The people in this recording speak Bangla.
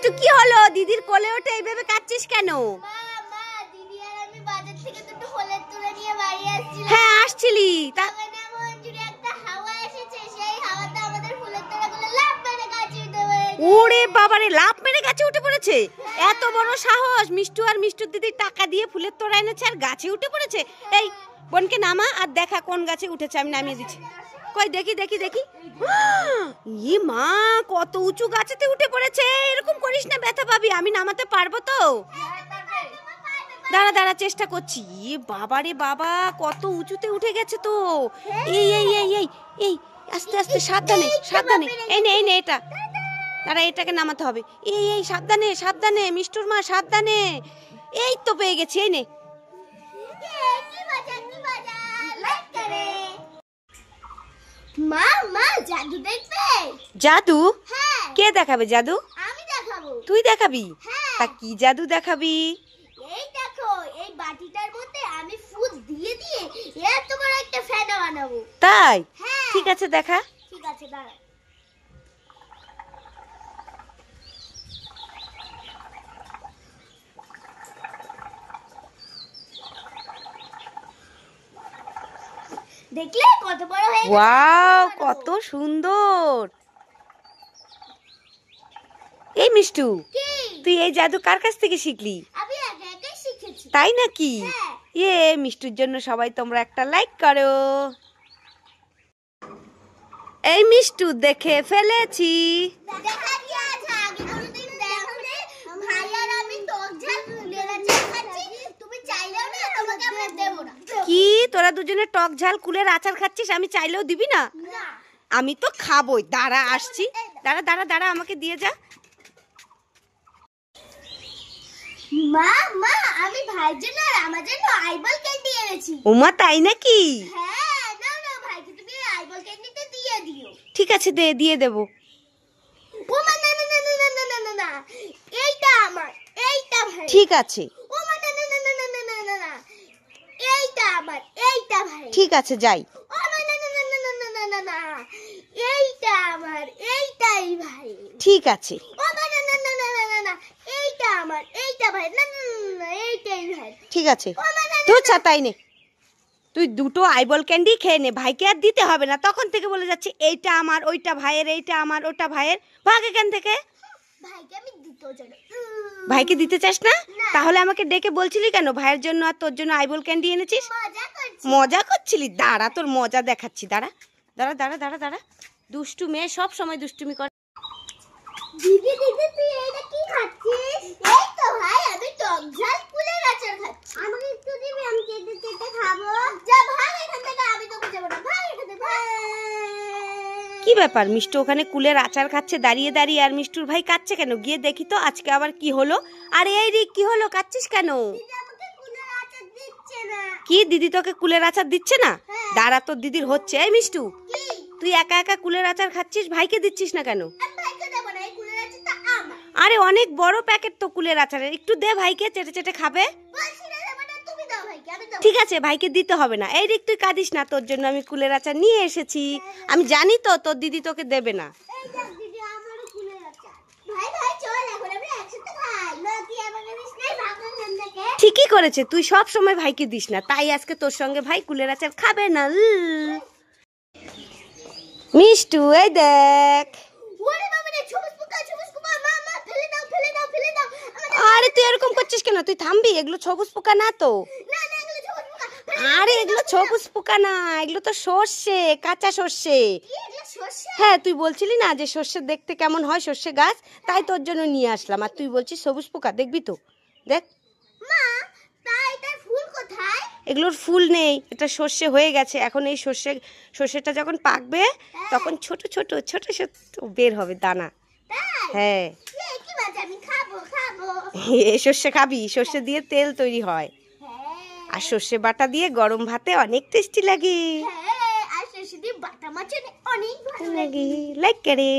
মিষ্টু কি হলো? দিদির কোলে ওঠে এইভাবে কাঁদছিস কেন? হ্যাঁ আসছিলি, ওরে বাবারে, লাফ মেরে গাছে উঠে পড়েছে। এত বড় সাহস! মিষ্টু আর মিষ্টুর দিদি টাকা দিয়ে ফুলের তোড়া এনেছে আর গাছে উঠে পড়েছে। এই বোনকে নামা আর দেখা কোন গাছে উঠেছে, আমি নামিয়ে দিচ্ছি। কই দেখি দেখি দেখি। ই মা, কত উঁচু গাছেতে উঠে পড়েছে। এরকম করিস না, ব্যথা পাবি। আমি নামাতে পারবো তো? দাঁড়া দাঁড়া, চেষ্টা করছি। ই বাবা রে বাবা, কত উঁচুতে উঠে গেছে তো। এই এই এই এই এই আস্তে আস্তে, সাবধানে সাবধানে। এই নে এই নে, এটা দাঁড়া, এটাকে নামাতে হবে। এই এই সাবধানে সাবধানে, মিষ্টুর মা সাবধানে। এই তো পেয়ে গেছি, এই নে। মা মা, জাদু দেখবে? জাদু? হ্যাঁ। কে দেখাবে জাদু? আমি দেখাবো। তুই দেখাবি? হ্যাঁ। তা কি জাদু দেখাবি? এই দেখো, এই বাটিটার মধ্যে আমি ফুল দিয়ে দিয়ে এত বড় একটা ফেনা বানাবো। তাই? হ্যাঁ। ঠিক আছে, দেখা। ঠিক আছে, দাঁড়া। দেখলে কত বড় হয়ে গেছে? ওয়াও, কত সুন্দর। এই মিষ্টু, তুই এই জাদু কার কাছ থেকে শিখলি? আমি একা একাই শিখেছি। তাই নাকি? হ্যাঁ। মিষ্টুর জন্য সবাই তোমরা একটা লাইক করো। এই মিষ্টু দেখে ফেলেছি। দেখা কি আছে? আগে কোনদিন দেখোনি? ভাই আর আমি টক ঝাল কুলের আচার খাচ্ছি, তুমি চাইলেও না, তোমাকে আমরা দেব না। কি, তোরা দুজনে টক ঝাল কুলের আচার খাচ্ছিস? আমি চাইলেও দিবি না? না। আমি তো খাবোই। দাঁড়া আসছি, দাঁড়া দাঁড়া দাঁড়া, আমাকে দিয়ে যা। মা মা, আমি ভাইয়ের জন্য আর আমার জন্য আইবল ক্যান্ডি এনেছি। ওমা, তাই নাকি? হ্যাঁ, নাও নাও, ভাইকে তুমি আইবল ক্যান্ডিটা দিয়ে দিও। ঠিক আছে, দিয়ে দেবো। ওমা, না না না না না না না না, এইটা আমার, এইটা ভাই। ঠিক আছে। ওমা, না না না না না না না না না, এইটা আমার, এইটা ভাই। ঠিক আছে, যাই। ওমা, না না না না না না না না না, এইটা আমার, এইটাই ভাই। ঠিক আছে। ওমা, না না না না না না না, এইটা আমার, এইটা ভাই। না না না, এইটাই ভাই। ঠিক আছে, তুই ছাতাই নে। তুই দুটো আইবল ক্যান্ডি খেয়ে নে, ভাইকে আর দিতে হবে না। তখন থেকে বলে যাচ্ছে এইটা আমার, ওইটা ভাইয়ের, এইটা আমার, ওটা ভাইয়ের। ভাগ এখান থেকে। ভাইকে আমি দিতেও চাই না। ভাইকে দিতে চাস না? না। তাহলে আমাকে ডেকে বলছিলি কেন ভাইয়ের জন্য আর তোর জন্য আইবল ক্যান্ডি এনেছিস? মজা করছি। মজা করছিলি? দাঁড়া, তোর মজা দেখাচ্ছি। দাঁড়া দাঁড়া দাঁড়া দাঁড়া দাঁড়া। দুষ্টু মেয়ে সব সময় দুষ্টুমি করে। দিদি দিদি, তুই এটা কি খাচ্ছিস? এই তো ভাই, আমি টক ঝাল কুলের আচার খাচ্ছি। আমাকে একটু দিবি, আমি চেটে চেটে খাবো। যা ভাই এখান থেকে, আমি তোকে দেব না। ভাই এখান থেকে, ভাই। কি ব্যাপার, মিষ্টু ওখানে কুলের আচার খাচ্ছে দাঁড়িয়ে দাঁড়িয়ে, আর মিষ্টুর ভাই কাচ্ছে কেন? গিয়ে দেখি তো আজকে আবার কি হলো। আরে এই রিক, কি হলো, কাচ্ছিস কেন? দিদি আমাকে কুলের আচার দিচ্ছে না। কি, দিদি তোকে কুলের আচার দিচ্ছে না? হ্যাঁ। দাঁড়া, তোর দিদির হচ্ছে। এই মিষ্টু, কি? তুই একা একা কুলের আচার খাচ্ছিস, ভাইকে দিচ্ছিস না কেন? আমি ভাইকে দেব না, এই কুলের আচারটা আমার। আরে অনেক বড় প্যাকেট তো কুলের আচারের, একটু দে ভাইকে, চেটে চেটে খাবে। বলছি না দেব না, তুমি দাও ভাইকে, আমি দেব। ঠিক আছে, ভাইকে দিতে হবে না। এই রিক, তুই কাঁদিস না, তোর জন্য আমি কুলের আচার নিয়ে এসেছি। আমি জানি তো তোর দিদি তোকে দেবে না। এই দেখ দিদি, আমারও কুলের আচার। ভাই ভাই, চল এখন আমরা একসাথে খাই। না তুই আমাকে দিস না, ভাগ এখান থেকে। ঠিকই করেছে, তুই সব সময় ভাইকে দিস না, তাই আজকে তোর সঙ্গে ভাই কুলের আচার খাবে না। মিষ্টু, এই দেখ। ওরে বাবা রে, সবুজ পোকা, সবুজ পোকা। মা মা, ফেলে দাও ফেলে দাও ফেলে দাও। আরে তুই এরকম করছিস কেন? তুই থামবি, এগুলো সবুজ পোকা না তো। না না, এগুলো সবুজ পোকা। আরে এগুলো সবুজ পোকা না, এগুলো তো সর্ষে, কাঁচা সর্ষে। কি এগুলো সর্ষে? হ্যাঁ, তুই বলছিলি না যে সর্ষে দেখতে কেমন হয়, সর্ষে গাছ, তাই তোর জন্য নিয়ে আসলাম। আর তুই বলছিস সবুজ পোকা, দেখবি তো, দেখ। মা, তাই এটার ফুল কোথায়? এগুলোর ফুল নেই, এটা সর্ষে হয়ে গেছে। এখন এই সর্ষেটা যখন পাকবে তখন ছোট ছোট ছোট ছোট বের হবে দানা। তাই? হ্যাঁ। কি বাজে, আমি খাবো খাবো। এই সর্ষে খাবি? সর্ষে দিয়ে তেল তৈরি হয়, হ্যাঁ। আর সর্ষে বাটা দিয়ে গরম ভাতে অনেক টেস্টি লাগে। হ্যাঁ, আর সর্ষে দিয়ে বাটা মাছ অনেক ভালো লাগে। লাইক করে।